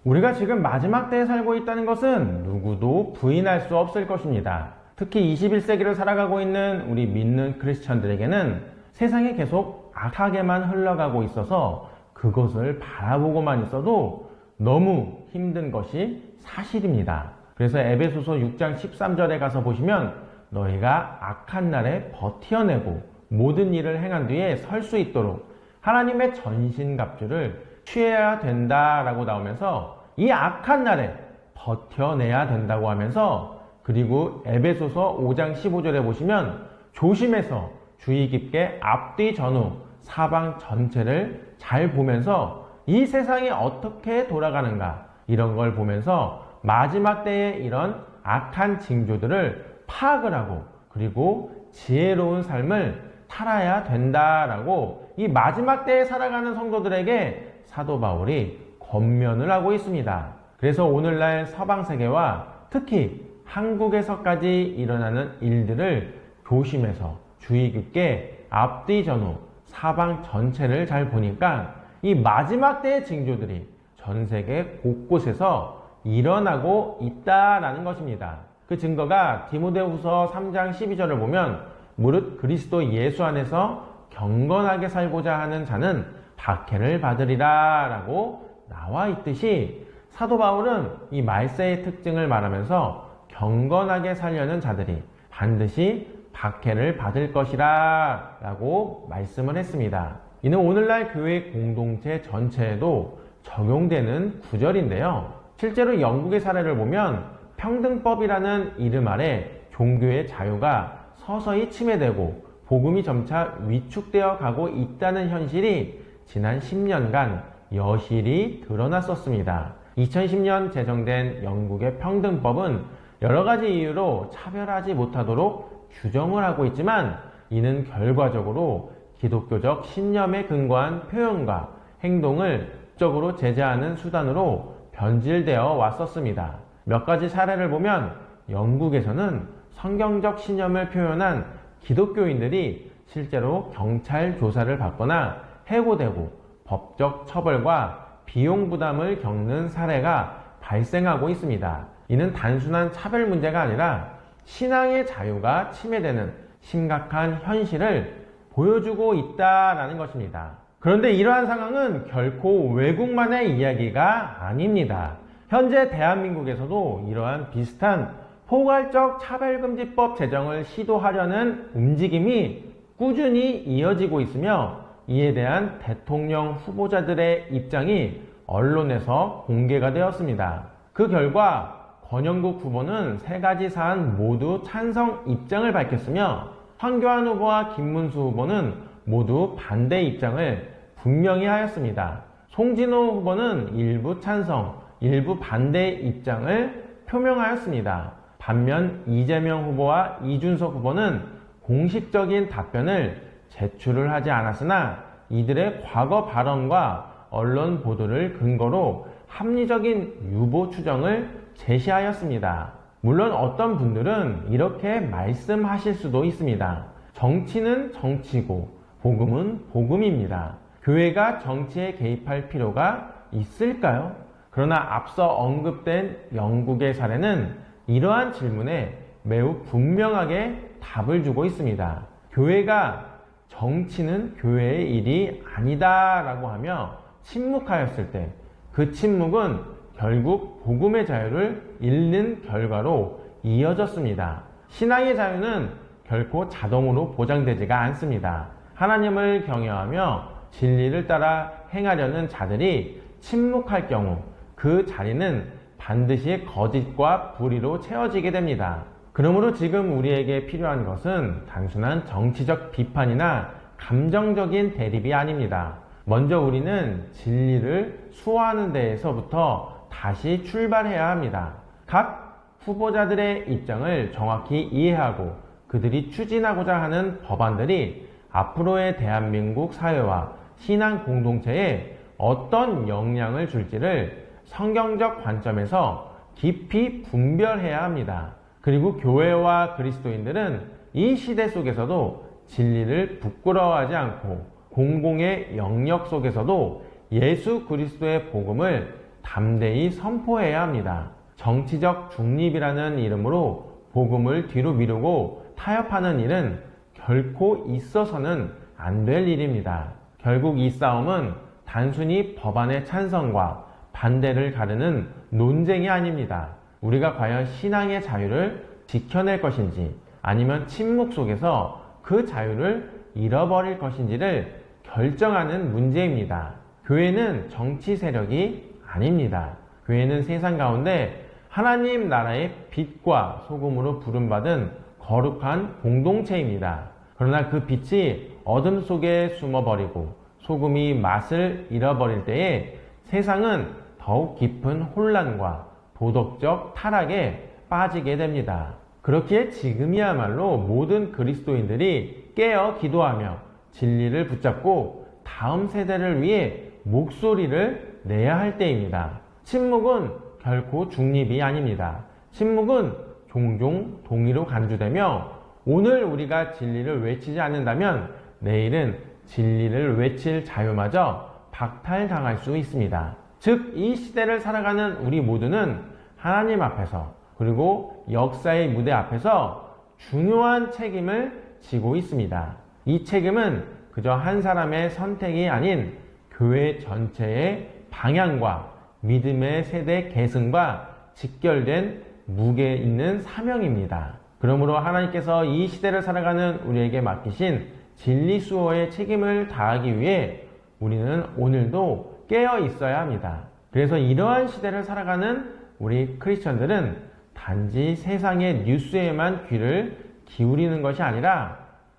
우리가 지금 마지막 때에 살고 있다는 것은 누구도 부인할 수 없을 것입니다. 특히 21세기를 살아가고 있는 우리 믿는 크리스천들에게는 세상이 계속 악하게만 흘러가고 있어서 그것을 바라보고만 있어도 너무 힘든 것이 사실입니다. 그래서 에베소서 6장 13절에 가서 보시면 너희가 악한 날에 버텨내고 모든 일을 행한 뒤에 설 수 있도록 하나님의 전신갑주를 취해야 된다라고 나오면서 이 악한 날에 버텨내야 된다고 하면서, 그리고 에베소서 5장 15절에 보시면 조심해서 주의 깊게 앞뒤 전후 사방 전체를 잘 보면서 이 세상이 어떻게 돌아가는가 이런 걸 보면서 마지막 때에 이런 악한 징조들을 파악을 하고 그리고 지혜로운 삶을 살아야 된다라고 이 마지막 때에 살아가는 성도들에게 사도 바울이 권면을 하고 있습니다. 그래서 오늘날 서방세계와 특히 한국에서까지 일어나는 일들을 조심해서 주의 깊게 앞뒤 전후 사방 전체를 잘 보니까 이 마지막 때의 징조들이 전 세계 곳곳에서 일어나고 있다라는 것입니다. 그 증거가 디모데후서 3장 12절을 보면 무릇 그리스도 예수 안에서 경건하게 살고자 하는 자는 박해를 받으리라 라고 나와 있듯이, 사도 바울은 이 말세의 특징을 말하면서 경건하게 살려는 자들이 반드시 박해를 받을 것이라 라고 말씀을 했습니다. 이는 오늘날 교회 공동체 전체에도 적용되는 구절인데요. 실제로 영국의 사례를 보면 평등법이라는 이름 아래 종교의 자유가 서서히 침해되고 복음이 점차 위축되어 가고 있다는 현실이 지난 10년간 여실히 드러났었습니다. 2010년 제정된 영국의 평등법은 여러 가지 이유로 차별하지 못하도록 규정을 하고 있지만, 이는 결과적으로 기독교적 신념에 근거한 표현과 행동을 적으로 제재하는 수단으로 변질되어 왔었습니다. 몇 가지 사례를 보면 영국에서는 성경적 신념을 표현한 기독교인들이 실제로 경찰 조사를 받거나 해고되고 법적 처벌과 비용 부담을 겪는 사례가 발생하고 있습니다. 이는 단순한 차별 문제가 아니라 신앙의 자유가 침해되는 심각한 현실을 보여주고 있다라는 것입니다. 그런데 이러한 상황은 결코 외국만의 이야기가 아닙니다. 현재 대한민국에서도 이러한 비슷한 포괄적 차별금지법 제정을 시도하려는 움직임이 꾸준히 이어지고 있으며, 이에 대한 대통령 후보자들의 입장이 언론에서 공개가 되었습니다. 그 결과 권영국 후보는 3가지 사안 모두 찬성 입장을 밝혔으며, 황교안 후보와 김문수 후보는 모두 반대 입장을 분명히 하였습니다. 송진호 후보는 일부 찬성, 일부 반대 입장을 표명하였습니다. 반면 이재명 후보와 이준석 후보는 공식적인 답변을 제출을 하지 않았으나 이들의 과거 발언과 언론 보도를 근거로 합리적인 유보 추정을 제시하였습니다. 물론 어떤 분들은 이렇게 말씀하실 수도 있습니다. 정치는 정치고 복음은 복음입니다. 교회가 정치에 개입할 필요가 있을까요? 그러나 앞서 언급된 영국의 사례는 이러한 질문에 매우 분명하게 답을 주고 있습니다. 교회가 정치는 교회의 일이 아니다 라고 하며 침묵하였을 때 그 침묵은 결국 복음의 자유를 잃는 결과로 이어졌습니다. 신앙의 자유는 결코 자동으로 보장되지가 않습니다. 하나님을 경외하며 진리를 따라 행하려는 자들이 침묵할 경우 그 자리는 반드시 거짓과 불의로 채워지게 됩니다. 그러므로 지금 우리에게 필요한 것은 단순한 정치적 비판이나 감정적인 대립이 아닙니다. 먼저 우리는 진리를 수호하는 데에서부터 다시 출발해야 합니다. 각 후보자들의 입장을 정확히 이해하고 그들이 추진하고자 하는 법안들이 앞으로의 대한민국 사회와 신앙 공동체에 어떤 영향을 줄지를 성경적 관점에서 깊이 분별해야 합니다. 그리고 교회와 그리스도인들은 이 시대 속에서도 진리를 부끄러워하지 않고 공공의 영역 속에서도 예수 그리스도의 복음을 담대히 선포해야 합니다. 정치적 중립이라는 이름으로 복음을 뒤로 미루고 타협하는 일은 결코 있어서는 안 될 일입니다. 결국 이 싸움은 단순히 법안의 찬성과 반대를 가르는 논쟁이 아닙니다. 우리가 과연 신앙의 자유를 지켜낼 것인지 아니면 침묵 속에서 그 자유를 잃어버릴 것인지를 결정하는 문제입니다. 교회는 정치 세력이 아닙니다. 교회는 세상 가운데 하나님 나라의 빛과 소금으로 부름받은 거룩한 공동체입니다. 그러나 그 빛이 어둠 속에 숨어버리고 소금이 맛을 잃어버릴 때에 세상은 더욱 깊은 혼란과 도덕적 타락에 빠지게 됩니다. 그렇기에 지금이야말로 모든 그리스도인들이 깨어 기도하며 진리를 붙잡고 다음 세대를 위해 목소리를 내야 할 때입니다. 침묵은 결코 중립이 아닙니다. 침묵은 종종 동의로 간주되며 오늘 우리가 진리를 외치지 않는다면 내일은 진리를 외칠 자유마저 박탈당할 수 있습니다. 즉, 이 시대를 살아가는 우리 모두는 하나님 앞에서 그리고 역사의 무대 앞에서 중요한 책임을 지고 있습니다. 이 책임은 그저 한 사람의 선택이 아닌 교회 전체의 방향과 믿음의 세대 계승과 직결된 무게 있는 사명입니다. 그러므로 하나님께서 이 시대를 살아가는 우리에게 맡기신 진리 수호의 책임을 다하기 위해 우리는 오늘도 깨어 있어야 합니다. 그래서 이러한 시대를 살아가는 우리 크리스천들은 단지 세상의 뉴스에만 귀를 기울이는 것이 아니라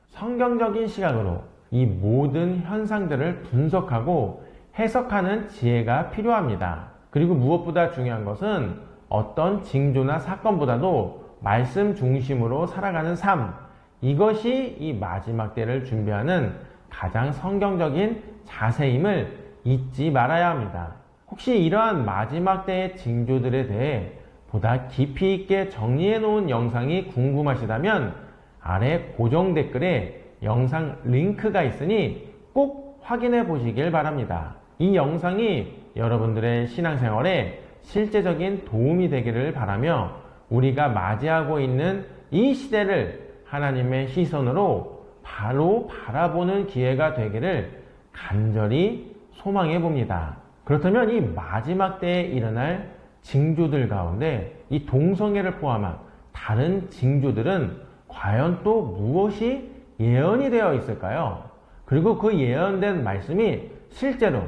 성경적인 시각으로 이 모든 현상들을 분석하고 해석하는 지혜가 필요합니다. 그리고 무엇보다 중요한 것은 어떤 징조나 사건보다도 말씀 중심으로 살아가는 삶, 이것이 이 마지막 때를 준비하는 가장 성경적인 자세임을 잊지 말아야 합니다. 혹시 이러한 마지막 때의 징조들에 대해 보다 깊이 있게 정리해 놓은 영상이 궁금하시다면 아래 고정 댓글에 영상 링크가 있으니 꼭 확인해 보시길 바랍니다. 이 영상이 여러분들의 신앙생활에 실제적인 도움이 되기를 바라며 우리가 맞이하고 있는 이 시대를 하나님의 시선으로 바로 바라보는 기회가 되기를 간절히 소망해 봅니다. 그렇다면 이 마지막 때에 일어날 징조들 가운데 이 동성애를 포함한 다른 징조들은 과연 또 무엇이 예언이 되어 있을까요? 그리고 그 예언된 말씀이 실제로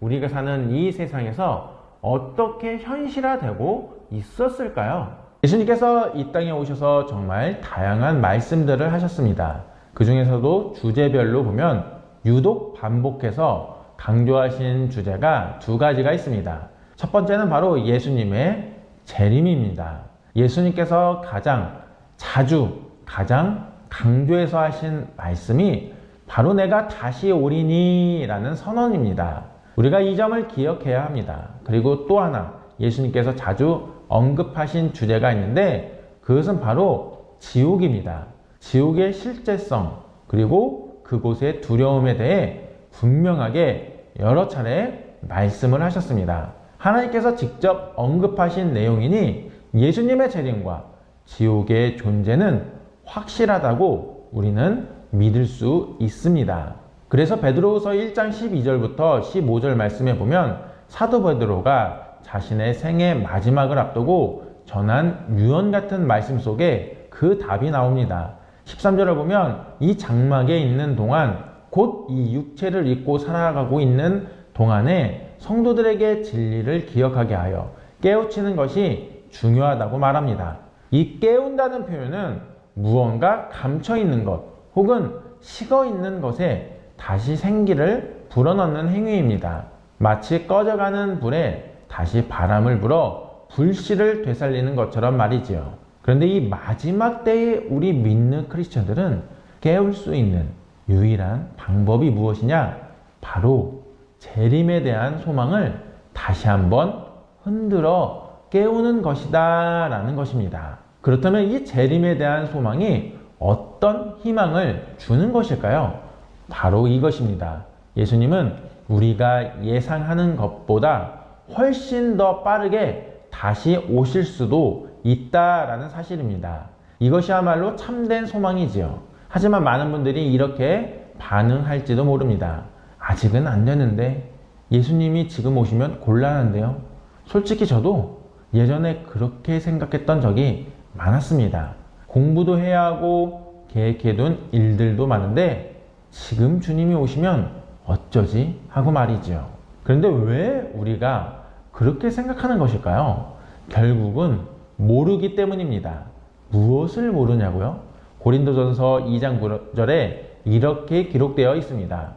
우리가 사는 이 세상에서 어떻게 현실화되고 있었을까요? 예수님께서 이 땅에 오셔서 정말 다양한 말씀들을 하셨습니다. 그 중에서도 주제별로 보면 유독 반복해서 강조하신 주제가 두 가지가 있습니다. 첫 번째는 바로 예수님의 재림입니다. 예수님께서 가장 자주, 가장 강조해서 하신 말씀이 바로 내가 다시 오리니 라는 선언입니다. 우리가 이 점을 기억해야 합니다. 그리고 또 하나 예수님께서 자주 언급하신 주제가 있는데 그것은 바로 지옥입니다. 지옥의 실제성 그리고 그곳의 두려움에 대해 분명하게 여러 차례 말씀을 하셨습니다. 하나님께서 직접 언급하신 내용이니 예수님의 재림과 지옥의 존재는 확실하다고 우리는 믿을 수 있습니다. 그래서 베드로후서 1장 12절부터 15절 말씀에 보면 사도 베드로가 자신의 생의 마지막을 앞두고 전한 유언 같은 말씀 속에 그 답이 나옵니다. 13절을 보면 이 장막에 있는 동안 곧 이 육체를 입고 살아가고 있는 동안에 성도들에게 진리를 기억하게 하여 깨우치는 것이 중요하다고 말합니다. 이 깨운다는 표현은 무언가 감춰 있는 것 혹은 식어 있는 것에 다시 생기를 불어넣는 행위입니다. 마치 꺼져가는 불에 다시 바람을 불어 불씨를 되살리는 것처럼 말이지요. 그런데 이 마지막 때에 우리 믿는 크리스천들은 깨울 수 있는 유일한 방법이 무엇이냐? 바로 재림에 대한 소망을 다시 한번 흔들어 깨우는 것이다 라는 것입니다. 그렇다면 이 재림에 대한 소망이 어떤 희망을 주는 것일까요? 바로 이것입니다. 예수님은 우리가 예상하는 것보다 훨씬 더 빠르게 다시 오실 수도 있다라는 사실입니다. 이것이야말로 참된 소망이지요. 하지만 많은 분들이 이렇게 반응할지도 모릅니다. 아직은 안 되는데, 예수님이 지금 오시면 곤란한데요. 솔직히 저도 예전에 그렇게 생각했던 적이 많았습니다. 공부도 해야 하고 계획해둔 일들도 많은데 지금 주님이 오시면 어쩌지 하고 말이죠. 그런데 왜 우리가 그렇게 생각하는 것일까요? 결국은 모르기 때문입니다. 무엇을 모르냐고요? 고린도전서 2장 9절에 이렇게 기록되어 있습니다.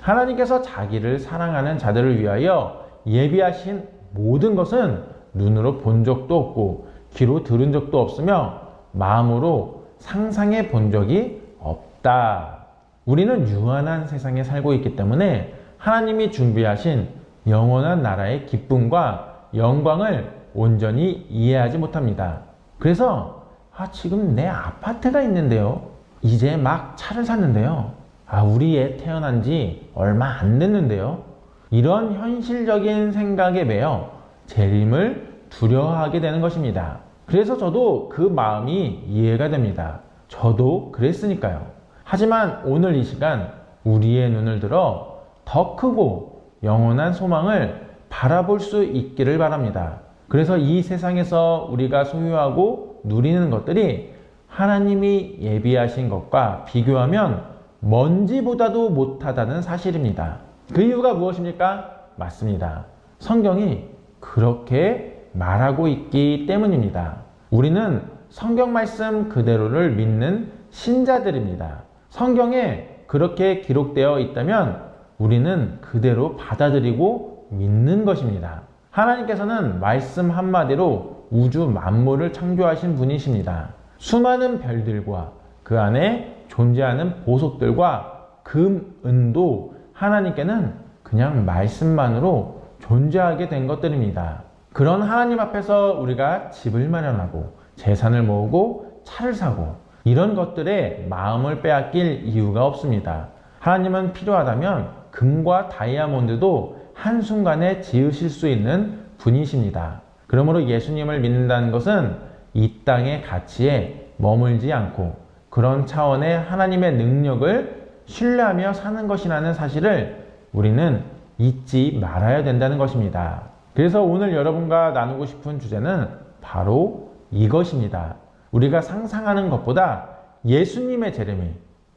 하나님께서 자기를 사랑하는 자들을 위하여 예비하신 모든 것은 눈으로 본 적도 없고 귀로 들은 적도 없으며 마음으로 상상해 본 적이 없다. 우리는 유한한 세상에 살고 있기 때문에 하나님이 준비하신 영원한 나라의 기쁨과 영광을 온전히 이해하지 못합니다. 그래서 지금 내 아파트가 있는데요. 이제 막 차를 샀는데요. 우리 애 태어난 지 얼마 안 됐는데요. 이런 현실적인 생각에 매여 재림을 두려워하게 되는 것입니다. 그래서 저도 그 마음이 이해가 됩니다. 저도 그랬으니까요. 하지만 오늘 이 시간 우리의 눈을 들어 더 크고 영원한 소망을 바라볼 수 있기를 바랍니다. 그래서 이 세상에서 우리가 소유하고 누리는 것들이 하나님이 예비하신 것과 비교하면 먼지보다도 못하다는 사실입니다. 그 이유가 무엇입니까? 맞습니다. 성경이 그렇게 말하고 있기 때문입니다. 우리는 성경 말씀 그대로를 믿는 신자들입니다. 성경에 그렇게 기록되어 있다면 우리는 그대로 받아들이고 믿는 것입니다. 하나님께서는 말씀 한마디로 우주 만물을 창조하신 분이십니다. 수많은 별들과 그 안에 존재하는 보석들과 금, 은도 하나님께는 그냥 말씀만으로 존재하게 된 것들입니다. 그런 하나님 앞에서 우리가 집을 마련하고 재산을 모으고 차를 사고 이런 것들에 마음을 빼앗길 이유가 없습니다. 하나님은 필요하다면 금과 다이아몬드도 한순간에 지으실 수 있는 분이십니다. 그러므로 예수님을 믿는다는 것은 이 땅의 가치에 머물지 않고 그런 차원의 하나님의 능력을 신뢰하며 사는 것이라는 사실을 우리는 잊지 말아야 된다는 것입니다. 그래서 오늘 여러분과 나누고 싶은 주제는 바로 이것입니다. 우리가 상상하는 것보다 예수님의 재림이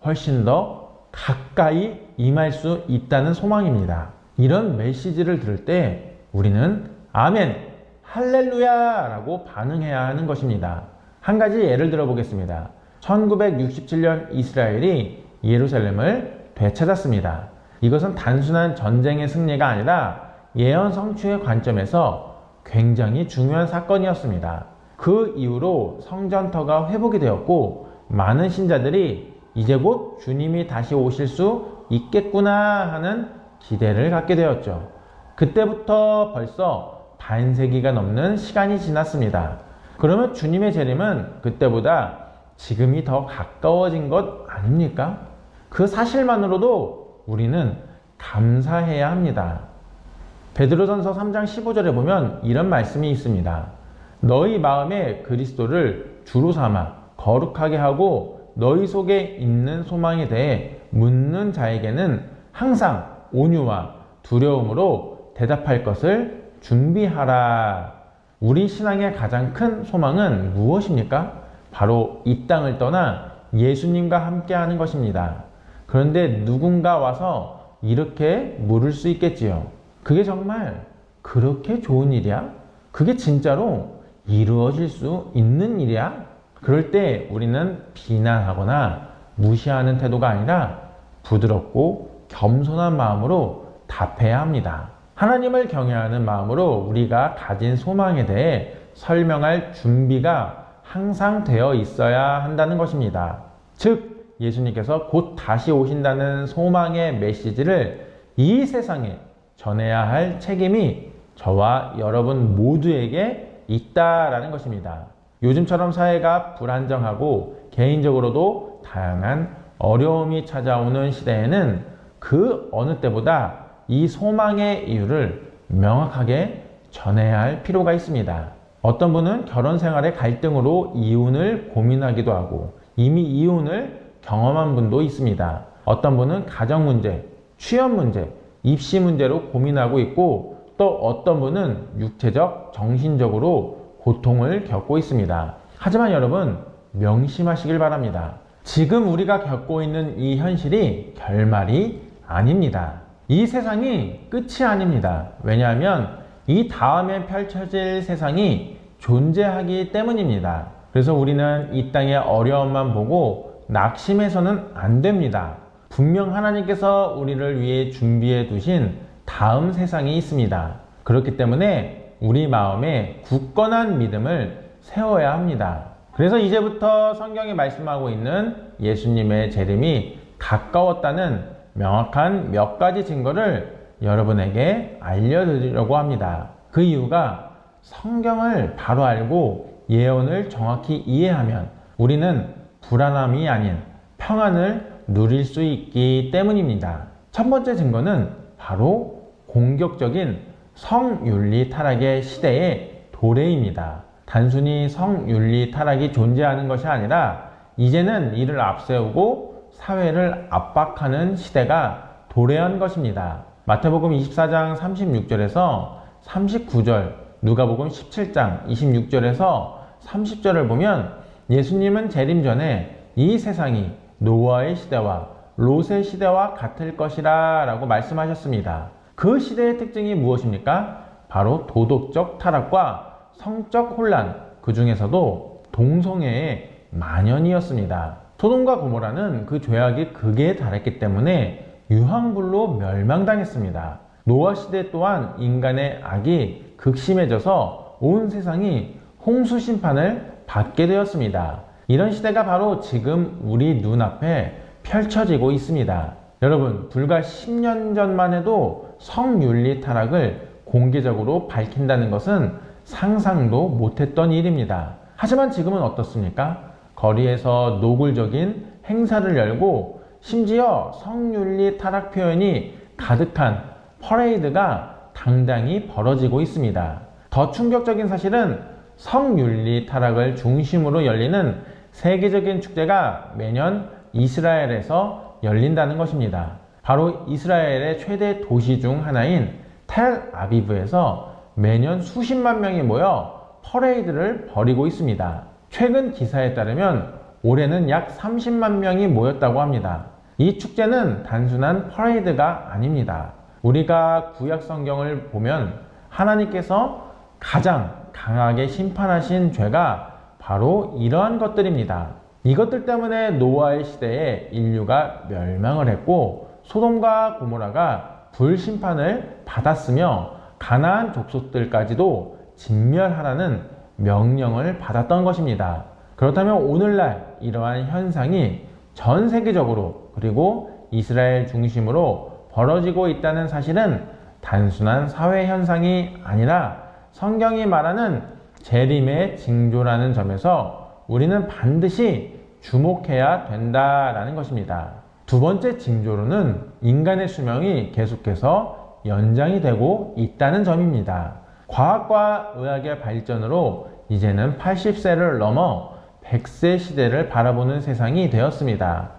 훨씬 더 가까이 임할 수 있다는 소망입니다. 이런 메시지를 들을 때 우리는 아멘, 할렐루야 라고 반응해야 하는 것입니다. 한 가지 예를 들어 보겠습니다. 1967년 이스라엘이 예루살렘을 되찾았습니다. 이것은 단순한 전쟁의 승리가 아니라 예언 성취의 관점에서 굉장히 중요한 사건이었습니다. 그 이후로 성전터가 회복이 되었고 많은 신자들이 이제 곧 주님이 다시 오실 수 있겠구나 하는 기대를 갖게 되었죠. 그때부터 벌써 반세기가 넘는 시간이 지났습니다. 그러면 주님의 재림은 그때보다 지금이 더 가까워진 것 아닙니까? 그 사실만으로도 우리는 감사해야 합니다. 베드로전서 3장 15절에 보면 이런 말씀이 있습니다. 너희 마음에 그리스도를 주로 삼아 거룩하게 하고 너희 속에 있는 소망에 대해 묻는 자에게는 항상 온유와 두려움으로 대답할 것을 준비하라. 우리 신앙의 가장 큰 소망은 무엇입니까? 바로 이 땅을 떠나 예수님과 함께 하는 것입니다. 그런데 누군가 와서 이렇게 물을 수 있겠지요. 그게 정말 그렇게 좋은 일이야? 그게 진짜로 이루어질 수 있는 일이야? 그럴 때 우리는 비난하거나 무시하는 태도가 아니라 부드럽고 겸손한 마음으로 답해야 합니다. 하나님을 경외하는 마음으로 우리가 가진 소망에 대해 설명할 준비가 항상 되어 있어야 한다는 것입니다. 즉, 예수님께서 곧 다시 오신다는 소망의 메시지를 이 세상에 전해야 할 책임이 저와 여러분 모두에게 있다라는 것입니다. 요즘처럼 사회가 불안정하고 개인적으로도 다양한 어려움이 찾아오는 시대에는 그 어느 때보다 이 소망의 이유를 명확하게 전해야 할 필요가 있습니다. 어떤 분은 결혼 생활의 갈등으로 이혼을 고민하기도 하고 이미 이혼을 경험한 분도 있습니다. 어떤 분은 가정 문제, 취업 문제, 입시 문제로 고민하고 있고 또 어떤 분은 육체적, 정신적으로 고통을 겪고 있습니다. 하지만 여러분 명심하시길 바랍니다. 지금 우리가 겪고 있는 이 현실이 결말이 아닙니다. 이 세상이 끝이 아닙니다. 왜냐하면 이 다음에 펼쳐질 세상이 존재하기 때문입니다. 그래서 우리는 이 땅의 어려움만 보고 낙심해서는 안 됩니다. 분명 하나님께서 우리를 위해 준비해 두신 다음 세상이 있습니다. 그렇기 때문에 우리 마음에 굳건한 믿음을 세워야 합니다. 그래서 이제부터 성경이 말씀하고 있는 예수님의 재림이 가까웠다는 명확한 몇 가지 증거를 여러분에게 알려드리려고 합니다. 그 이유가 성경을 바로 알고 예언을 정확히 이해하면 우리는 불안함이 아닌 평안을 누릴 수 있기 때문입니다. 첫 번째 증거는 바로 공격적인 성윤리 타락의 시대의 도래입니다. 단순히 성윤리 타락이 존재하는 것이 아니라 이제는 이를 앞세우고 사회를 압박하는 시대가 도래한 것입니다. 마태복음 24장 36절에서 39절, 누가복음 17장 26절에서 30절을 보면 예수님은 재림 전에 이 세상이 노아의 시대와 롯의 시대와 같을 것이라 라고 말씀하셨습니다. 그 시대의 특징이 무엇입니까? 바로 도덕적 타락과 성적 혼란, 그 중에서도 동성애의 만연이었습니다. 소돔과 고모라는 그 죄악이 극에 달했기 때문에 유황불로 멸망당했습니다. 노아 시대 또한 인간의 악이 극심해져서 온 세상이 홍수 심판을 받게 되었습니다. 이런 시대가 바로 지금 우리 눈앞에 펼쳐지고 있습니다. 여러분, 불과 10년 전만 해도 성윤리 타락을 공개적으로 밝힌다는 것은 상상도 못했던 일입니다. 하지만 지금은 어떻습니까? 거리에서 노골적인 행사를 열고 심지어 성윤리 타락 표현이 가득한 퍼레이드가 당당히 벌어지고 있습니다. 더 충격적인 사실은 성윤리 타락을 중심으로 열리는 세계적인 축제가 매년 이스라엘에서 열린다는 것입니다. 바로 이스라엘의 최대 도시 중 하나인 텔 아비브에서 매년 수십만 명이 모여 퍼레이드를 벌이고 있습니다. 최근 기사에 따르면 올해는 약 30만 명이 모였다고 합니다. 이 축제는 단순한 퍼레이드가 아닙니다. 우리가 구약 성경을 보면 하나님께서 가장 강하게 심판하신 죄가 바로 이러한 것들입니다. 이것들 때문에 노아의 시대에 인류가 멸망을 했고 소돔과 고모라가 불심판을 받았으며 가나안 족속들까지도 진멸하라는 명령을 받았던 것입니다. 그렇다면 오늘날 이러한 현상이 전 세계적으로 그리고 이스라엘 중심으로 벌어지고 있다는 사실은 단순한 사회 현상이 아니라 성경이 말하는 재림의 징조라는 점에서 우리는 반드시 주목해야 된다라는 것입니다. 두 번째 징조로는 인간의 수명이 계속해서 연장이 되고 있다는 점입니다. 과학과 의학의 발전으로 이제는 80세를 넘어 100세 시대를 바라보는 세상이 되었습니다.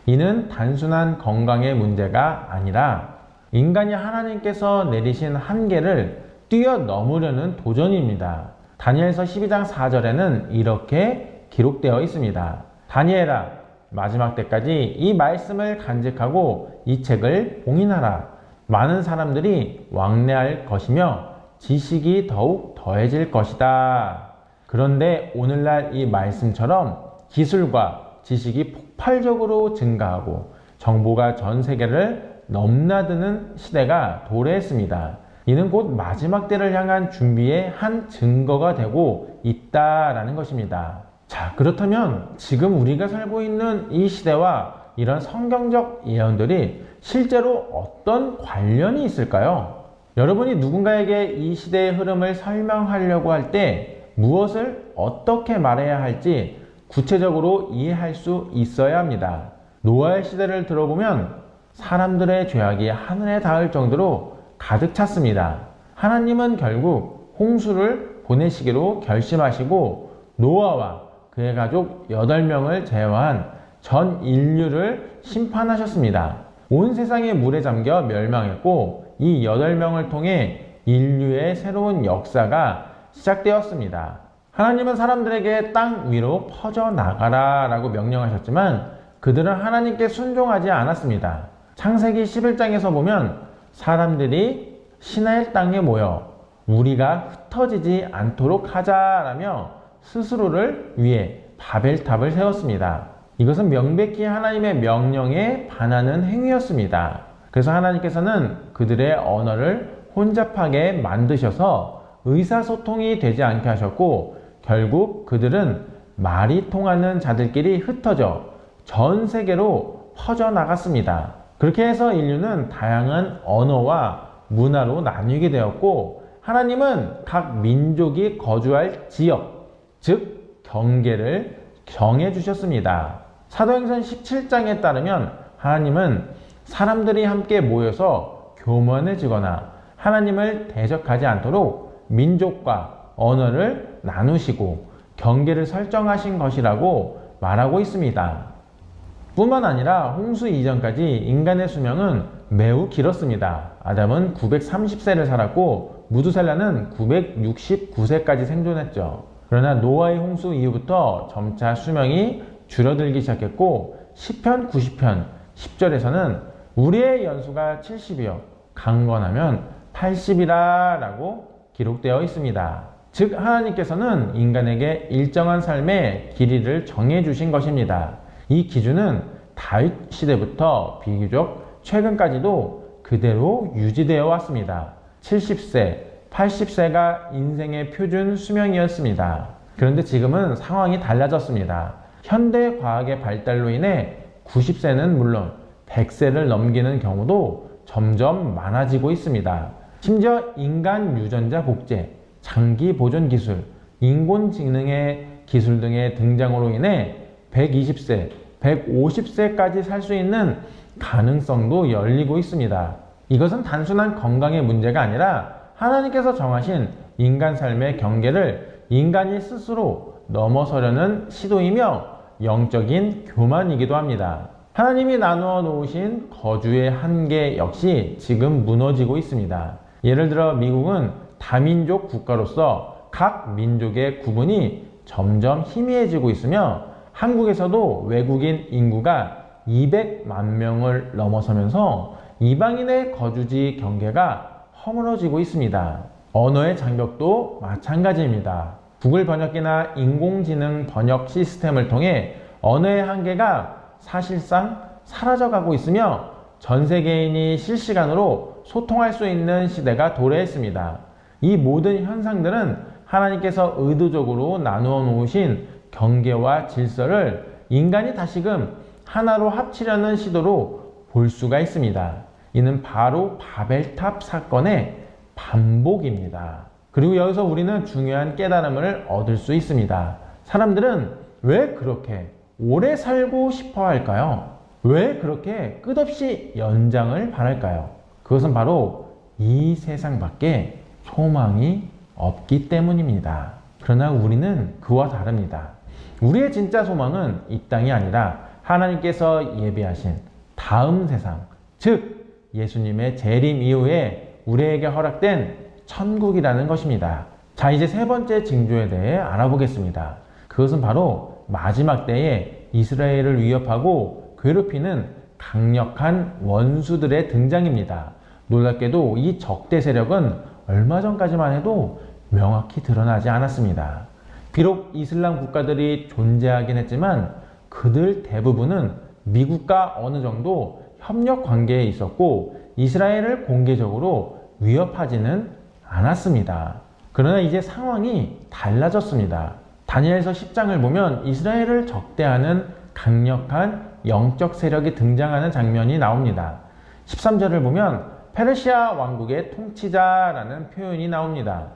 이는 단순한 건강의 문제가 아니라 인간이 하나님께서 내리신 한계를 뛰어넘으려는 도전입니다. 다니엘서 12장 4절에는 이렇게 기록되어 있습니다. 다니엘아, 마지막 때까지 이 말씀을 간직하고 이 책을 봉인하라. 많은 사람들이 왕래할 것이며 지식이 더욱 더해질 것이다. 그런데 오늘날 이 말씀처럼 기술과 지식이 폭발적으로 증가하고 정보가 전 세계를 넘나드는 시대가 도래했습니다. 이는 곧 마지막 때를 향한 준비의 한 증거가 되고 있다라는 것입니다. 자, 그렇다면 지금 우리가 살고 있는 이 시대와 이런 성경적 예언들이 실제로 어떤 관련이 있을까요? 여러분이 누군가에게 이 시대의 흐름을 설명하려고 할 때 무엇을 어떻게 말해야 할지 구체적으로 이해할 수 있어야 합니다. 노아의 시대를 들어보면 사람들의 죄악이 하늘에 닿을 정도로 가득 찼습니다. 하나님은 결국 홍수를 보내시기로 결심하시고 노아와 그의 가족 8명을 제외한 전 인류를 심판하셨습니다. 온 세상이 물에 잠겨 멸망했고 이 8명을 통해 인류의 새로운 역사가 시작되었습니다. 하나님은 사람들에게 땅 위로 퍼져나가라 라고 명령하셨지만 그들은 하나님께 순종하지 않았습니다. 창세기 11장에서 보면 사람들이 시나일 땅에 모여 우리가 흩어지지 않도록 하자라며 스스로를 위해 바벨탑을 세웠습니다. 이것은 명백히 하나님의 명령에 반하는 행위였습니다. 그래서 하나님께서는 그들의 언어를 혼잡하게 만드셔서 의사소통이 되지 않게 하셨고 결국 그들은 말이 통하는 자들끼리 흩어져 전 세계로 퍼져나갔습니다. 그렇게 해서 인류는 다양한 언어와 문화로 나뉘게 되었고 하나님은 각 민족이 거주할 지역, 즉 경계를 정해주셨습니다. 사도행전 17장에 따르면 하나님은 사람들이 함께 모여서 교만해지거나 하나님을 대적하지 않도록 민족과 언어를 나누시고 경계를 설정하신 것이라고 말하고 있습니다. 뿐만 아니라 홍수 이전까지 인간의 수명은 매우 길었습니다. 아담은 930세를 살았고 무두살라는 969세까지 생존했죠. 그러나 노아의 홍수 이후부터 점차 수명이 줄어들기 시작했고 시편 90편 10절에서는 우리의 연수가 70이요 강건하면 80이라 라고 기록되어 있습니다. 즉 하나님께서는 인간에게 일정한 삶의 길이를 정해주신 것입니다. 이 기준은 다윗 시대부터 비교적 최근까지도 그대로 유지되어 왔습니다. 70세, 80세가 인생의 표준 수명이었습니다. 그런데 지금은 상황이 달라졌습니다. 현대 과학의 발달로 인해 90세는 물론 100세를 넘기는 경우도 점점 많아지고 있습니다. 심지어 인간 유전자 복제, 장기 보존 기술, 인공지능의 기술 등의 등장으로 인해 120세, 150세까지 살 수 있는 가능성도 열리고 있습니다. 이것은 단순한 건강의 문제가 아니라 하나님께서 정하신 인간 삶의 경계를 인간이 스스로 넘어서려는 시도이며 영적인 교만이기도 합니다. 하나님이 나누어 놓으신 거주의 한계 역시 지금 무너지고 있습니다. 예를 들어 미국은 다민족 국가로서 각 민족의 구분이 점점 희미해지고 있으며 한국에서도 외국인 인구가 200만 명을 넘어서면서 이방인의 거주지 경계가 허물어지고 있습니다. 언어의 장벽도 마찬가지입니다. 구글 번역기나 인공지능 번역 시스템을 통해 언어의 한계가 사실상 사라져가고 있으며 전 세계인이 실시간으로 소통할 수 있는 시대가 도래했습니다. 이 모든 현상들은 하나님께서 의도적으로 나누어 놓으신 경계와 질서를 인간이 다시금 하나로 합치려는 시도로 볼 수가 있습니다. 이는 바로 바벨탑 사건의 반복입니다. 그리고 여기서 우리는 중요한 깨달음을 얻을 수 있습니다. 사람들은 왜 그렇게 오래 살고 싶어 할까요? 왜 그렇게 끝없이 연장을 바랄까요? 그것은 바로 이 세상밖에 소망이 없기 때문입니다. 그러나 우리는 그와 다릅니다. 우리의 진짜 소망은 이 땅이 아니라 하나님께서 예비하신 다음 세상, 즉 예수님의 재림 이후에 우리에게 허락된 천국이라는 것입니다. 자, 이제 세 번째 징조에 대해 알아보겠습니다. 그것은 바로 마지막 때에 이스라엘을 위협하고 괴롭히는 강력한 원수들의 등장입니다. 놀랍게도 이 적대 세력은 얼마 전까지만 해도 명확히 드러나지 않았습니다. 비록 이슬람 국가들이 존재하긴 했지만 그들 대부분은 미국과 어느 정도 협력 관계에 있었고 이스라엘을 공개적으로 위협하지는 않았습니다. 그러나 이제 상황이 달라졌습니다. 다니엘서 10장을 보면 이스라엘을 적대하는 강력한 영적 세력이 등장하는 장면이 나옵니다. 13절을 보면 페르시아 왕국의 통치자라는 표현이 나옵니다.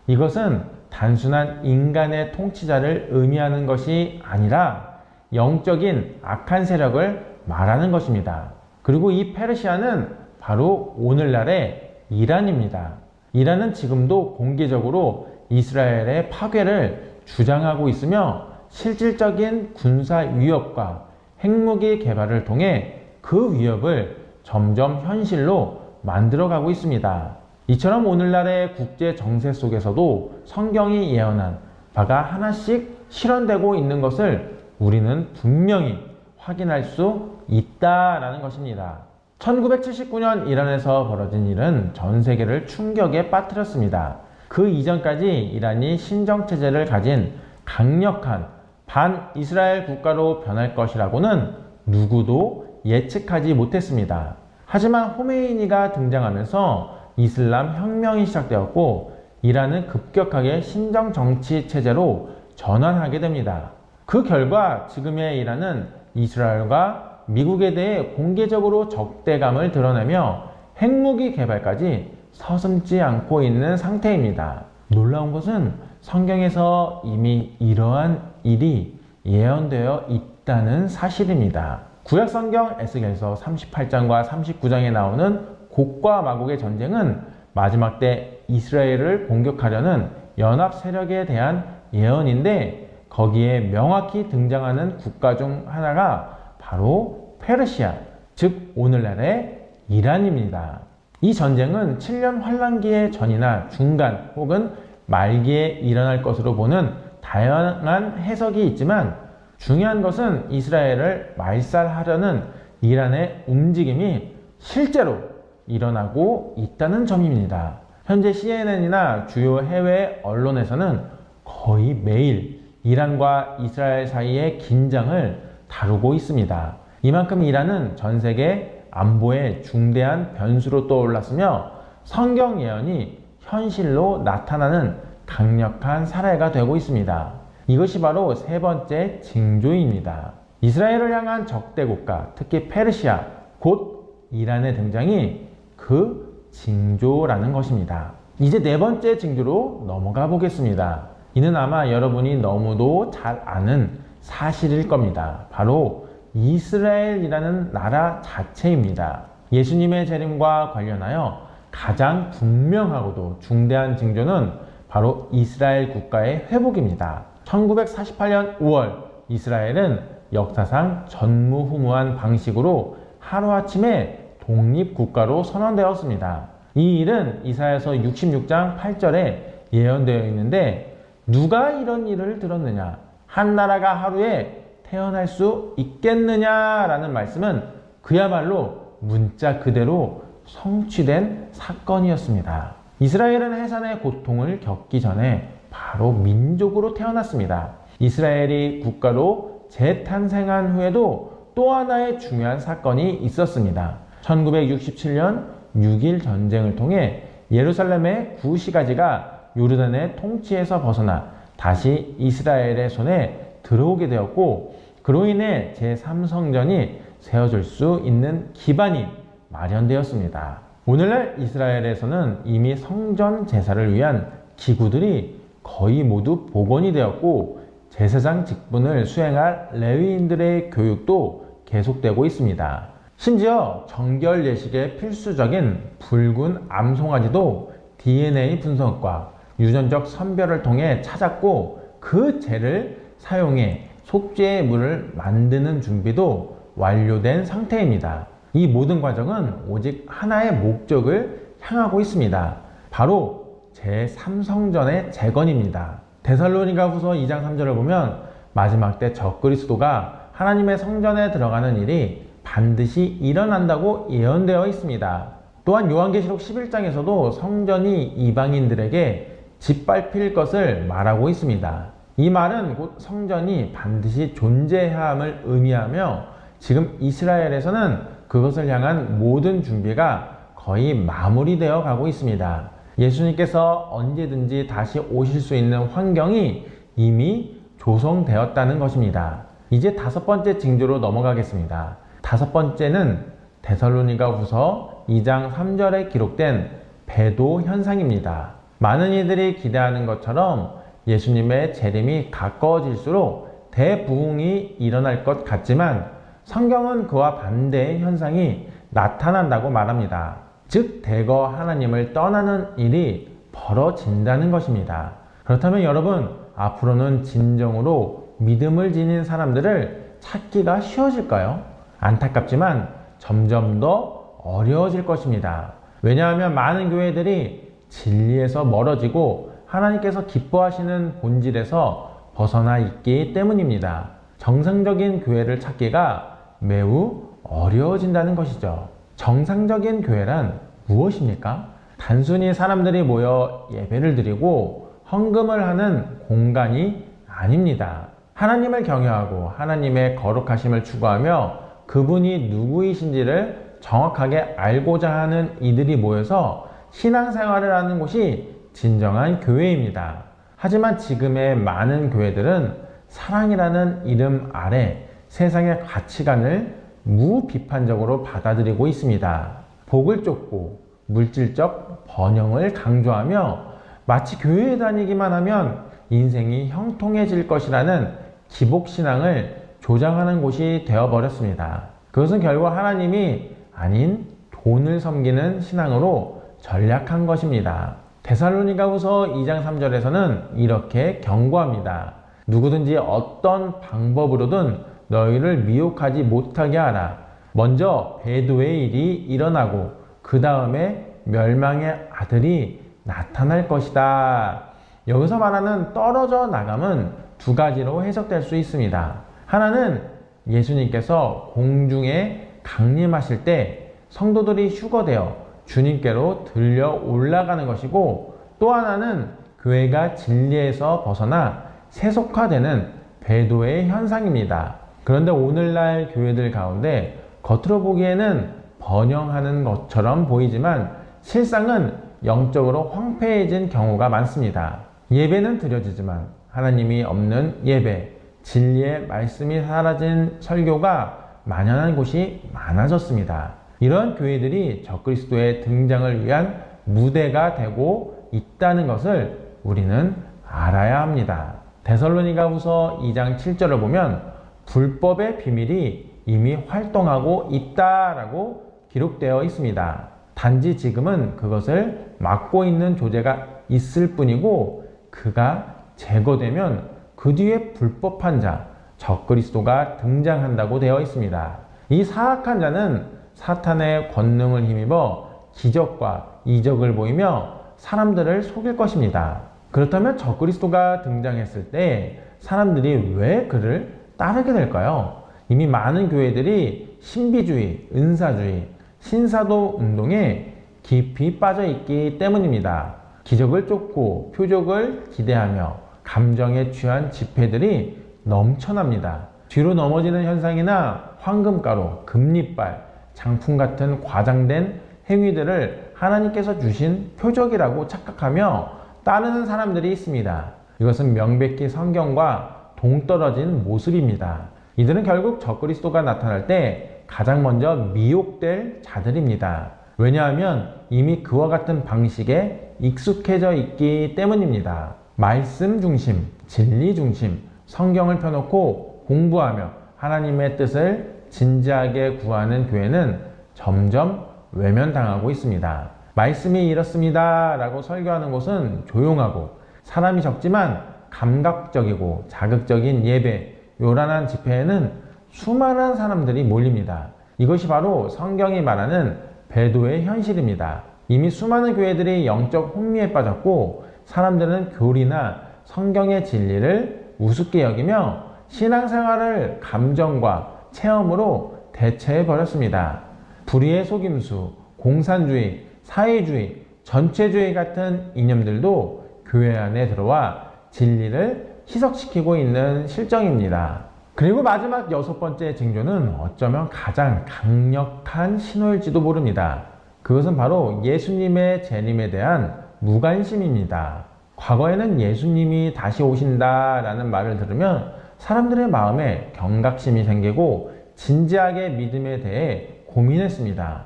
이것은 단순한 인간의 통치자를 의미하는 것이 아니라 영적인 악한 세력을 말하는 것입니다. 그리고 이 페르시아는 바로 오늘날의 이란입니다. 이란은 지금도 공개적으로 이스라엘의 파괴를 주장하고 있으며 실질적인 군사 위협과 핵무기 개발을 통해 그 위협을 점점 현실로 만들어가고 있습니다. 이처럼 오늘날의 국제 정세 속에서도 성경이 예언한 바가 하나씩 실현되고 있는 것을 우리는 분명히 확인할 수 있다라는 것입니다. 1979년 이란에서 벌어진 일은 전 세계를 충격에 빠뜨렸습니다. 그 이전까지 이란이 신정체제를 가진 강력한 반이스라엘 국가로 변할 것이라고는 누구도 예측하지 못했습니다. 하지만 호메이니가 등장하면서 이슬람 혁명이 시작되었고 이란은 급격하게 신정 정치 체제로 전환하게 됩니다. 그 결과 지금의 이란은 이스라엘과 미국에 대해 공개적으로 적대감을 드러내며 핵무기 개발까지 서슴지 않고 있는 상태입니다. 놀라운 것은 성경에서 이미 이러한 일이 예언되어 있다는 사실입니다. 구약성경 에스겔서 38장과 39장에 나오는 곡과 마곡의 전쟁은 마지막 때 이스라엘을 공격하려는 연합 세력에 대한 예언인데 거기에 명확히 등장하는 국가 중 하나가 바로 페르시아, 즉 오늘날의 이란입니다. 이 전쟁은 7년 환란기의 전이나 중간 혹은 말기에 일어날 것으로 보는 다양한 해석이 있지만 중요한 것은 이스라엘을 말살하려는 이란의 움직임이 실제로 일어나고 있다는 점입니다. 현재 CNN이나 주요 해외 언론에서는 거의 매일 이란과 이스라엘 사이의 긴장을 다루고 있습니다. 이만큼 이란은 전 세계 안보의 중대한 변수로 떠올랐으며 성경 예언이 현실로 나타나는 강력한 사례가 되고 있습니다. 이것이 바로 세 번째 징조입니다. 이스라엘을 향한 적대 국가, 특히 페르시아, 곧 이란의 등장이 그 징조라는 것입니다. 이제 네 번째 징조로 넘어가 보겠습니다. 이는 아마 여러분이 너무도 잘 아는 사실일 겁니다. 바로 이스라엘이라는 나라 자체입니다. 예수님의 재림과 관련하여 가장 분명하고도 중대한 징조는 바로 이스라엘 국가의 회복입니다. 1948년 5월 이스라엘은 역사상 전무후무한 방식으로 하루아침에 독립국가로 선언되었습니다. 이 일은 이사야서 66장 8절에 예언되어 있는데 누가 이런 일을 들었느냐? 한 나라가 하루에 태어날 수 있겠느냐라는 말씀은 그야말로 문자 그대로 성취된 사건이었습니다. 이스라엘은 해산의 고통을 겪기 전에 바로 민족으로 태어났습니다. 이스라엘이 국가로 재탄생한 후에도 또 하나의 중요한 사건이 있었습니다. 1967년 6.1 전쟁을 통해 예루살렘의 구시가지가 요르단의 통치에서 벗어나 다시 이스라엘의 손에 들어오게 되었고 그로 인해 제3성전이 세워질 수 있는 기반이 마련되었습니다. 오늘날 이스라엘에서는 이미 성전 제사를 위한 기구들이 거의 모두 복원이 되었고 제사장 직분을 수행할 레위인들의 교육도 계속되고 있습니다. 심지어 정결 예식에 필수적인 붉은 암송아지도 DNA 분석과 유전적 선별을 통해 찾았고 그 재를 사용해 속죄의 물을 만드는 준비도 완료된 상태입니다. 이 모든 과정은 오직 하나의 목적을 향하고 있습니다. 바로 제3성전의 재건입니다. 데살로니가 후서 2장 3절을 보면 마지막 때 적그리스도가 하나님의 성전에 들어가는 일이 반드시 일어난다고 예언되어 있습니다. 또한 요한계시록 11장에서도 성전이 이방인들에게 짓밟힐 것을 말하고 있습니다. 이 말은 곧 성전이 반드시 존재해야 함을 의미하며 지금 이스라엘에서는 그것을 향한 모든 준비가 거의 마무리되어 가고 있습니다. 예수님께서 언제든지 다시 오실 수 있는 환경이 이미 조성되었다는 것입니다. 이제 다섯 번째 징조로 넘어가겠습니다. 다섯 번째는 데살로니가 후서 2장 3절에 기록된 배도 현상입니다. 많은 이들이 기대하는 것처럼 예수님의 재림이 가까워질수록 대부흥이 일어날 것 같지만 성경은 그와 반대의 현상이 나타난다고 말합니다. 즉 대거 하나님을 떠나는 일이 벌어진다는 것입니다. 그렇다면 여러분, 앞으로는 진정으로 믿음을 지닌 사람들을 찾기가 쉬워질까요? 안타깝지만 점점 더 어려워질 것입니다. 왜냐하면 많은 교회들이 진리에서 멀어지고 하나님께서 기뻐하시는 본질에서 벗어나 있기 때문입니다. 정상적인 교회를 찾기가 매우 어려워진다는 것이죠. 정상적인 교회란 무엇입니까? 단순히 사람들이 모여 예배를 드리고 헌금을 하는 공간이 아닙니다. 하나님을 경외하고 하나님의 거룩하심을 추구하며 그분이 누구이신지를 정확하게 알고자 하는 이들이 모여서 신앙생활을 하는 곳이 진정한 교회입니다. 하지만 지금의 많은 교회들은 사랑이라는 이름 아래 세상의 가치관을 무비판적으로 받아들이고 있습니다. 복을 쫓고 물질적 번영을 강조하며 마치 교회에 다니기만 하면 인생이 형통해질 것이라는 기복신앙을 조장하는 곳이 되어버렸습니다. 그것은 결국 하나님이 아닌 돈을 섬기는 신앙으로 전략한 것입니다. 데살로니가후서 2장 3절에서는 이렇게 경고합니다. 누구든지 어떤 방법으로든 너희를 미혹하지 못하게 하라. 먼저 배도의 일이 일어나고 그 다음에 멸망의 아들이 나타날 것이다. 여기서 말하는 떨어져 나감은 두 가지로 해석될 수 있습니다. 하나는 예수님께서 공중에 강림하실 때 성도들이 휴거되어 주님께로 들려 올라가는 것이고, 또 하나는 교회가 진리에서 벗어나 세속화되는 배도의 현상입니다. 그런데 오늘날 교회들 가운데 겉으로 보기에는 번영하는 것처럼 보이지만 실상은 영적으로 황폐해진 경우가 많습니다. 예배는 드려지지만 하나님이 없는 예배, 진리의 말씀이 사라진 설교가 만연한 곳이 많아졌습니다. 이런 교회들이 적그리스도의 등장을 위한 무대가 되고 있다는 것을 우리는 알아야 합니다. 데살로니가후서 2장 7절을 보면 불법의 비밀이 이미 활동하고 있다라고 기록되어 있습니다. 단지 지금은 그것을 막고 있는 조제가 있을 뿐이고, 그가 제거되면 그 뒤에 불법한 자, 적그리스도가 등장한다고 되어 있습니다. 이 사악한 자는 사탄의 권능을 힘입어 기적과 이적을 보이며 사람들을 속일 것입니다. 그렇다면 적그리스도가 등장했을 때 사람들이 왜 그를 따르게 될까요? 이미 많은 교회들이 신비주의, 은사주의, 신사도 운동에 깊이 빠져 있기 때문입니다. 기적을 쫓고 표적을 기대하며 감정에 취한 집회들이 넘쳐납니다. 뒤로 넘어지는 현상이나 황금가루, 금리빨, 장풍 같은 과장된 행위들을 하나님께서 주신 표적이라고 착각하며 따르는 사람들이 있습니다. 이것은 명백히 성경과 동떨어진 모습입니다. 이들은 결국 적그리스도가 나타날 때 가장 먼저 미혹될 자들입니다. 왜냐하면 이미 그와 같은 방식에 익숙해져 있기 때문입니다. 말씀 중심, 진리 중심, 성경을 펴놓고 공부하며 하나님의 뜻을 진지하게 구하는 교회는 점점 외면당하고 있습니다. 말씀이 이렇습니다 라고 설교하는 곳은 조용하고 사람이 적지만 감각적이고 자극적인 예배, 요란한 집회에는 수많은 사람들이 몰립니다. 이것이 바로 성경이 말하는 배도의 현실입니다. 이미 수많은 교회들이 영적 혼미에 빠졌고 사람들은 교리나 성경의 진리를 우습게 여기며 신앙생활을 감정과 체험으로 대체해버렸습니다. 불의의 속임수, 공산주의, 사회주의, 전체주의 같은 이념들도 교회 안에 들어와 진리를 희석시키고 있는 실정입니다. 그리고 마지막 6번째 징조는 어쩌면 가장 강력한 신호일지도 모릅니다. 그것은 바로 예수님의 재림에 대한 무관심입니다. 과거에는 예수님이 다시 오신다라는 말을 들으면 사람들의 마음에 경각심이 생기고 진지하게 믿음에 대해 고민했습니다.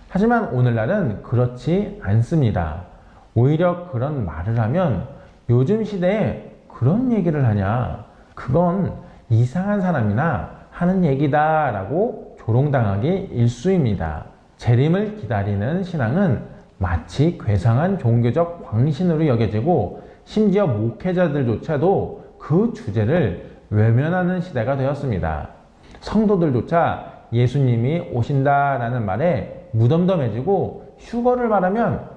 하지만 오늘날은 그렇지 않습니다. 오히려 그런 말을 하면 요즘 시대에 그런 얘기를 하냐? 그건 이상한 사람이나 하는 얘기다 라고 조롱당하기 일쑤입니다. 재림을 기다리는 신앙은 마치 괴상한 종교적 광신으로 여겨지고 심지어 목회자들조차도 그 주제를 외면하는 시대가 되었습니다. 성도들조차 예수님이 오신다라는 말에 무덤덤해지고 휴거를 말하면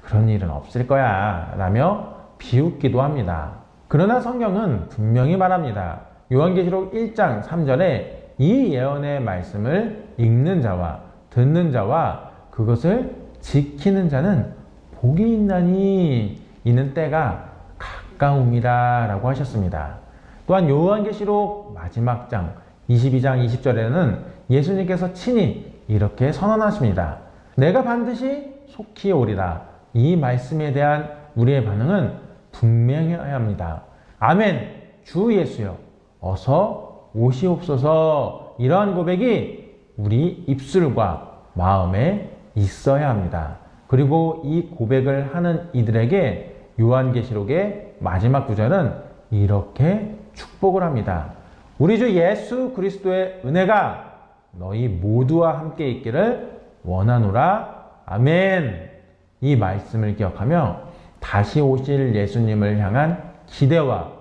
그런 일은 없을 거야 라며 비웃기도 합니다. 그러나 성경은 분명히 말합니다. 요한계시록 1장 3절에 이 예언의 말씀을 읽는 자와 듣는 자와 그것을 지키는 자는 복이 있나니 이는 때가 가까움이라 라고 하셨습니다. 또한 요한계시록 마지막 장 22장 20절에는 예수님께서 친히 이렇게 선언하십니다. 내가 반드시 속히 오리라. 이 말씀에 대한 우리의 반응은 분명해야 합니다. 아멘. 주 예수여 어서 오시옵소서. 이러한 고백이 우리 입술과 마음에 있어야 합니다. 그리고 이 고백을 하는 이들에게 요한계시록의 마지막 구절은 이렇게 축복을 합니다. 우리 주 예수 그리스도의 은혜가 너희 모두와 함께 있기를 원하노라. 아멘. 이 말씀을 기억하며 다시 오실 예수님을 향한 기대와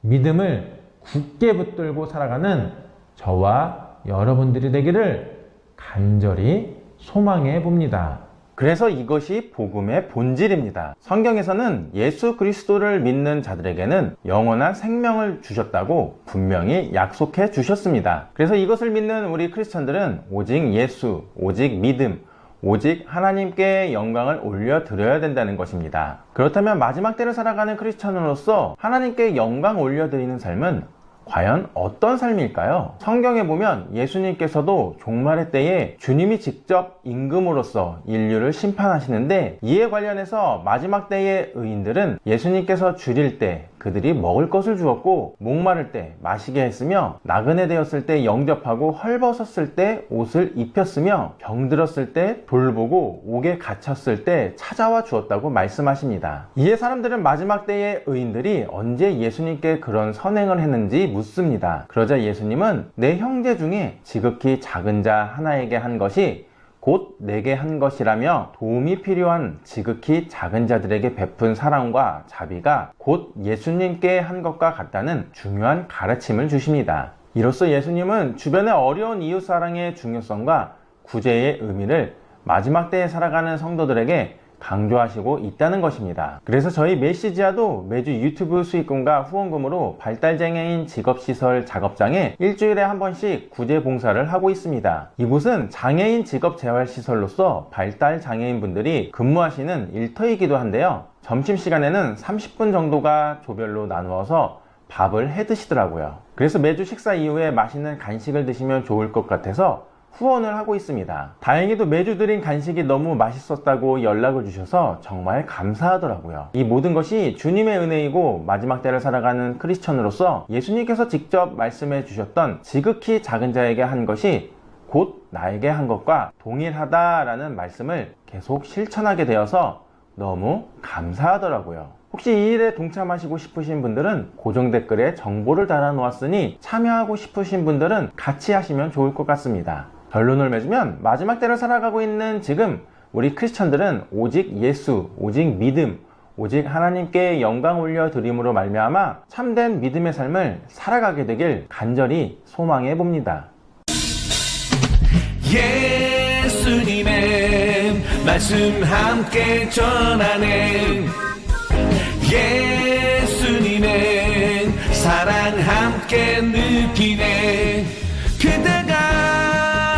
믿음을 굳게 붙들고 살아가는 저와 여러분들이 되기를 간절히 소망해 봅니다. 그래서 이것이 복음의 본질입니다. 성경에서는 예수 그리스도를 믿는 자들에게는 영원한 생명을 주셨다고 분명히 약속해 주셨습니다. 그래서 이것을 믿는 우리 크리스천들은 오직 예수, 오직 믿음, 오직 하나님께 영광을 올려드려야 된다는 것입니다. 그렇다면 마지막 때를 살아가는 크리스천으로서 하나님께 영광 올려드리는 삶은 과연 어떤 삶일까요? 성경에 보면 예수님께서도 종말의 때에 주님이 직접 임금으로서 인류를 심판하시는데, 이에 관련해서 마지막 때의 의인들은 예수님께서 줄일 때 그들이 먹을 것을 주었고, 목마를 때 마시게 했으며, 나그네 되었을 때 영접하고, 헐벗었을 때 옷을 입혔으며, 병들었을 때 돌보고, 옥에 갇혔을 때 찾아와 주었다고 말씀하십니다. 이에 사람들은 마지막 때의 의인들이 언제 예수님께 그런 선행을 했는지 묻습니다. 그러자 예수님은 내 형제 중에 지극히 작은 자 하나에게 한 것이 곧 내게 한 것이라며, 도움이 필요한 지극히 작은 자들에게 베푼 사랑과 자비가 곧 예수님께 한 것과 같다는 중요한 가르침을 주십니다. 이로써 예수님은 주변의 어려운 이웃사랑의 중요성과 구제의 의미를 마지막 때에 살아가는 성도들에게 강조하시고 있다는 것입니다. 그래서 저희 메시지아도 매주 유튜브 수익금과 후원금으로 발달장애인 직업시설 작업장에 일주일에 한 번씩 구제 봉사를 하고 있습니다. 이곳은 장애인 직업재활시설로서 발달장애인분들이 근무하시는 일터이기도 한데요. 점심시간에는 30분 정도가 조별로 나누어서 밥을 해 드시더라고요. 그래서 매주 식사 이후에 맛있는 간식을 드시면 좋을 것 같아서 후원을 하고 있습니다. 다행히도 매주 드린 간식이 너무 맛있었다고 연락을 주셔서 정말 감사하더라고요. 이 모든 것이 주님의 은혜이고, 마지막 때를 살아가는 크리스천으로서 예수님께서 직접 말씀해 주셨던 지극히 작은 자에게 한 것이 곧 나에게 한 것과 동일하다라는 말씀을 계속 실천하게 되어서 너무 감사하더라고요. 혹시 이 일에 동참하시고 싶으신 분들은 고정 댓글에 정보를 달아 놓았으니 참여하고 싶으신 분들은 같이 하시면 좋을 것 같습니다. 결론을 맺으면 마지막 때를 살아가고 있는 지금 우리 크리스천들은 오직 예수, 오직 믿음, 오직 하나님께 영광 올려드림으로 말미암아 참된 믿음의 삶을 살아가게 되길 간절히 소망해 봅니다. 예수님의 말씀 함께 전하네, 예수님의 사랑 함께 느끼네. 그대가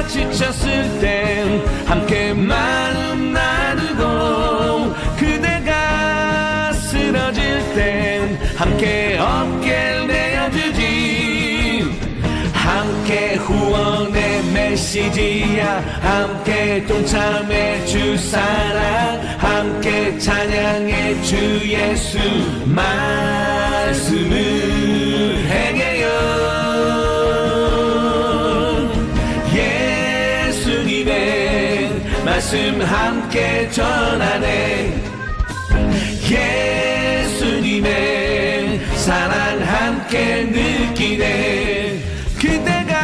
지쳤을 땐 함께 마음 나누고, 그대가 쓰러질 땐 함께 어깨를 내어주지. 함께 후원의 메시지야, 함께 동참해 주 사랑, 함께 찬양해 주 예수 말씀을 행해요. 예수님의 말씀 함께 전하네, 예수님의 사랑 함께 느끼네. 그대가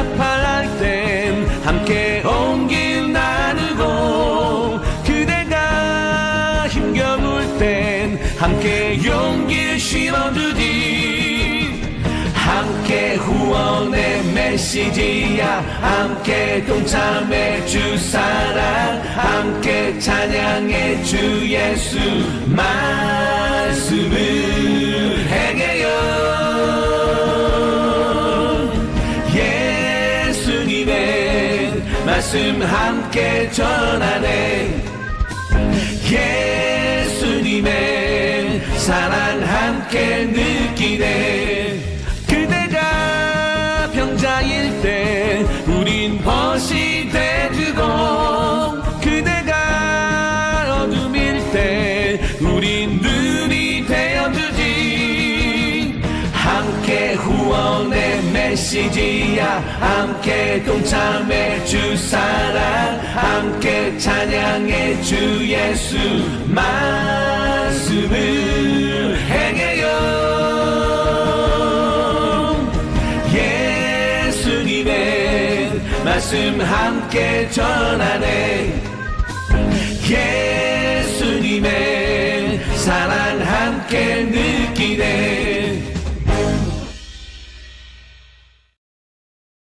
아파할 땐 함께 온 길 메시지야 함께 동참해 주 사랑 함께 찬양해 주 예수 말씀을 행해요 예수님의 말씀 함께 전하네 예수님의 사랑 함께 느끼네 그대가 병자일 때 우린 벗이 돼주고 그대가 어둠일 때 우린 눈이 되어주지 함께 후원의 메시지야 함께 동참해 주 사랑 함께 찬양해 주 예수 말씀을 행해요 예수님의 말씀 함께 전하네 예수님의 사랑 함께 느끼네